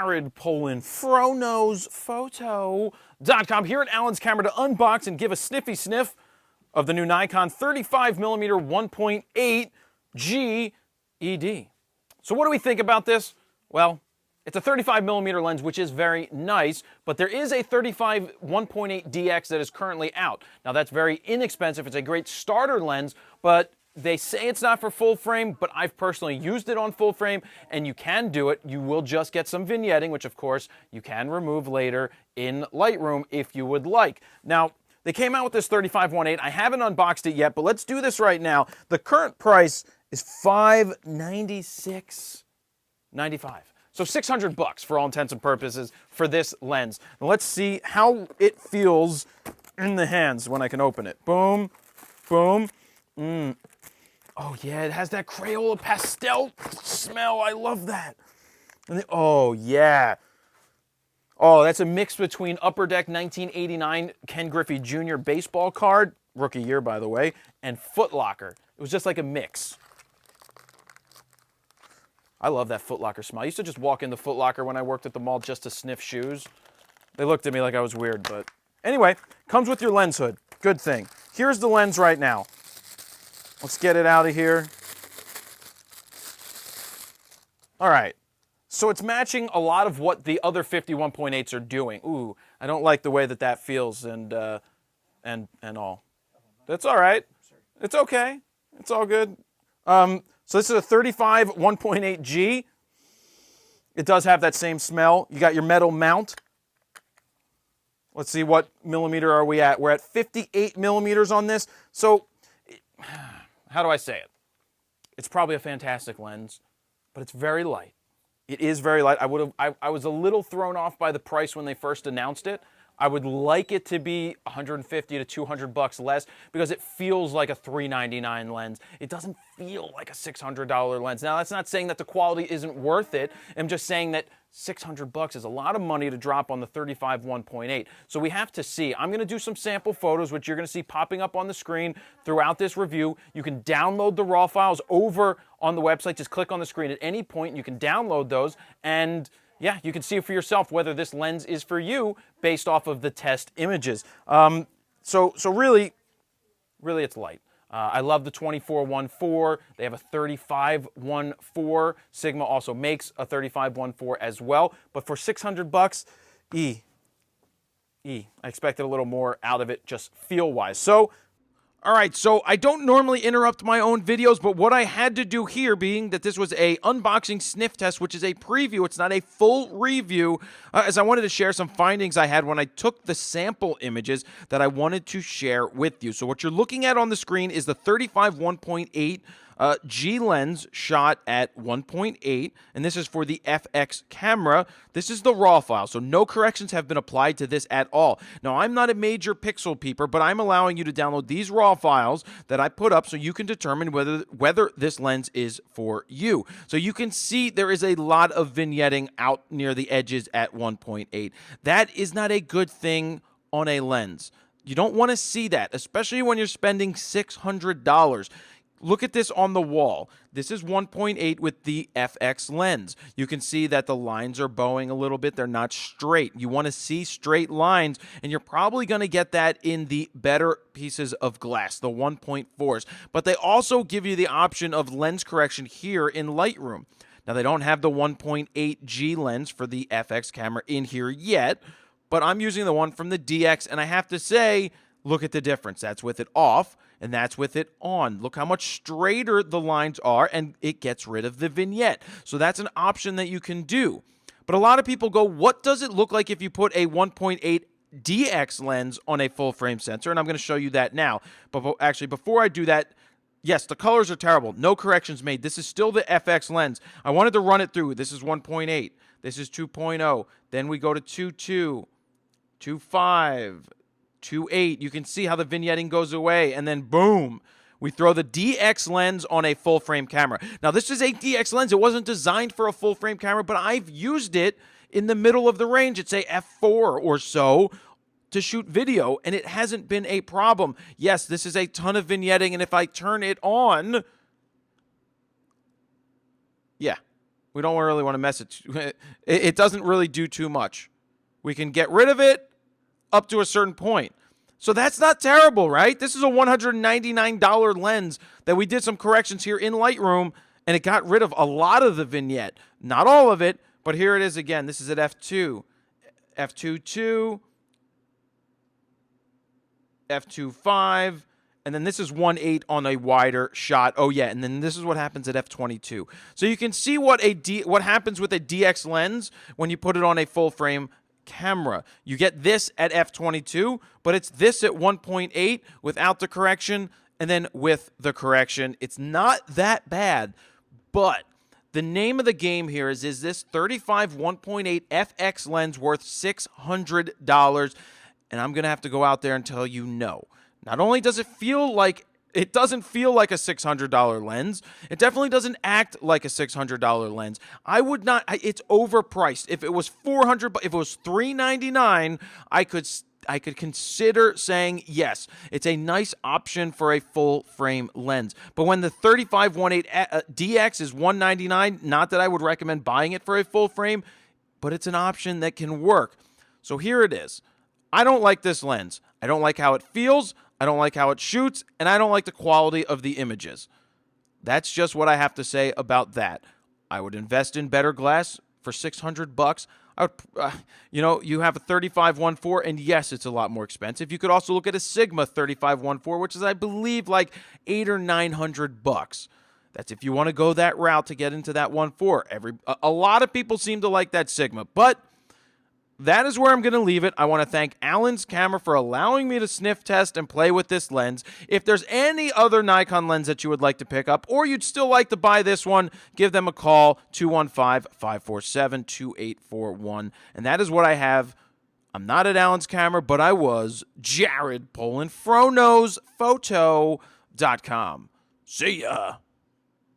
Jared Polin, FroKnowsPhoto.com, here at Alan's Camera to unbox and give a sniffy sniff of the new Nikon 35mm 1.8G ED. So what do we think about this? Well, it's a 35mm lens, which is very nice, but there is a 35 1.8 DX that is currently out. Now that's very inexpensive. It's a great starter lens, but they say it's not for full frame, but I've personally used it on full frame, and you can do it. You will just get some vignetting, which of course you can remove later in Lightroom if you would like. Now, they came out with this 35-1.8. I haven't unboxed it yet, but let's do this right now. The current price is $596.95. So $600 for all intents and purposes for this lens. Now let's see how it feels in the hands when I can open it. Boom, boom. Oh yeah, it has that Crayola pastel smell. I love that. And oh yeah. Oh, that's a mix between Upper Deck 1989 Ken Griffey Jr. baseball card, rookie year by the way, and Foot Locker. It was just like a mix. I love that Foot Locker smell. I used to just walk into Foot Locker when I worked at the mall just to sniff shoes. They looked at me like I was weird, but anyway, comes with your lens hood. Good thing. Here's the lens right now. Let's get it out of here. All right. So it's matching a lot of what the other 51.8s are doing. Ooh, I don't like the way that that feels and all. That's all right. It's okay. It's all good. So this is a 35 1.8G. It does have that same smell. You got your metal mount. Let's see, what millimeter are we at? We're at 58 millimeters on this. So how do I say it? It's probably a fantastic lens, but it's very light. It is very light. I was a little thrown off by the price when they first announced it. I would like it to be $150 to $200 less because it feels like a $399 lens. It doesn't feel like a $600 lens. Now, that's not saying that the quality isn't worth it. I'm just saying that $600 is a lot of money to drop on the 35 1.8. So we have to see. I'm going to do some sample photos, which you're going to see popping up on the screen throughout this review. You can download the raw files over on the website. Just click on the screen at any point. You can download those, and yeah, you can see for yourself whether this lens is for you based off of the test images. So really it's light. I love the 24-1.4. They have a 35-1.4. Sigma also makes a 35-1.4 as well. But for $600, I expected a little more out of it just feel-wise. So, all right, so I don't normally interrupt my own videos, but what I had to do here, being that this was a unboxing sniff test, which is a preview, it's not a full review, as I wanted to share some findings I had when I took the sample images that I wanted to share with you. So what you're looking at on the screen is the 35 1.8 G lens shot at 1.8, and this is for the FX camera. This is the raw file, so no corrections have been applied to this at all. Now, I'm not a major pixel peeper, but I'm allowing you to download these raw files that I put up so you can determine whether this lens is for you. So you can see there is a lot of vignetting out near the edges at 1.8. That is not a good thing on a lens. You don't want to see that, especially when you're spending $600. Look at this on the wall. This is 1.8 with the FX lens. You can see that the lines are bowing a little bit. They're not straight. You want to see straight lines, and you're probably going to get that in the better pieces of glass, the 1.4s. But they also give you the option of lens correction here in Lightroom. Now, they don't have the 1.8G lens for the FX camera in here yet, but I'm using the one from the DX, and I have to say, look at the difference. That's with it off, and that's with it on. Look how much straighter the lines are, and it gets rid of the vignette. So that's an option that you can do. But a lot of people go, what does it look like if you put a 1.8 DX lens on a full-frame sensor? And I'm going to show you that now. But actually, before I do that, yes, the colors are terrible. No corrections made. This is still the FX lens. I wanted to run it through. This is 1.8. This is 2.0. Then we go to 2.2, 2.5, 2.8. You can see how the vignetting goes away, and then boom, we throw the DX lens on a full-frame camera. Now, this is a DX lens. It wasn't designed for a full-frame camera, but I've used it in the middle of the range at, say, f4 or so to shoot video, and it hasn't been a problem. Yes, this is a ton of vignetting, and if I turn it on, yeah, We don't really want to mess it. It doesn't really do too much. We can get rid of it up to a certain point. So that's not terrible, right? This is a $199 lens that we did some corrections here in Lightroom, and it got rid of a lot of the vignette. Not all of it, but here it is again. This is at f2, f2.2, f2.5, and then this is 1.8 on a wider shot. Oh yeah, and then this is what happens at f22. So you can see what happens with a DX lens when you put it on a full frame camera. You get this at f22, but it's this at 1.8 without the correction, and then with the correction. It's not that bad, but the name of the game here is this 35 1.8 FX lens worth $600? And I'm going to have to go out there and tell you no. Not only does it feel like it doesn't feel like a $600 lens, it definitely doesn't act like a $600 lens. I would not, it's overpriced. If it was $400, if it was $399, I could consider saying yes, it's a nice option for a full frame lens. But when the 35 1.8 DX is $199, not that I would recommend buying it for a full frame, but it's an option that can work. So here it is. I don't like this lens. I don't like how it feels. I don't like how it shoots, and I don't like the quality of the images. That's just what I have to say about that. I would invest in better glass for $600. I would, you have a 35 1.4, and yes, it's a lot more expensive. You could also look at a Sigma 35 1.4, which is, I believe, like $800 or $900. That's if you want to go that route to get into that 1.4. A lot of people seem to like that Sigma, but that is where I'm going to leave it. I want to thank Alan's Camera for allowing me to sniff test and play with this lens. If there's any other Nikon lens that you would like to pick up, or you'd still like to buy this one, give them a call, 215-547-2841. And that is what I have. I'm not at Alan's Camera, but I was Jared Polin, FroKnowsPhoto.com. See ya.